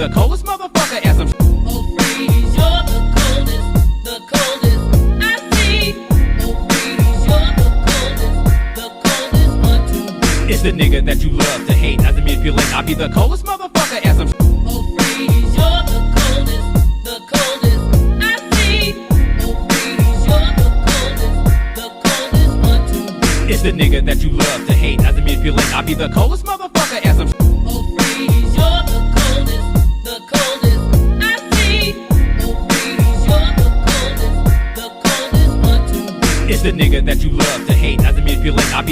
the coldest motherfucker as I'm. Oh, freeze, you're the coldest I see. Oh, freeze, you're the coldest one to be. It's the nigga that you love to hate. As I manipulate, I'll be the coldest motherfucker as I'm. Oh, freeze, you're the coldest I see. Oh, freeze, you're the coldest one to be. It's the nigga that you love to hate. As I manipulate, I'll be the coldest motherfucker as I'm. Oh, freeze, you're the coldest I see. Oh, freeze, you're the coldest one to be. It's the nigga that you love to hate. As I manipulate, I'll be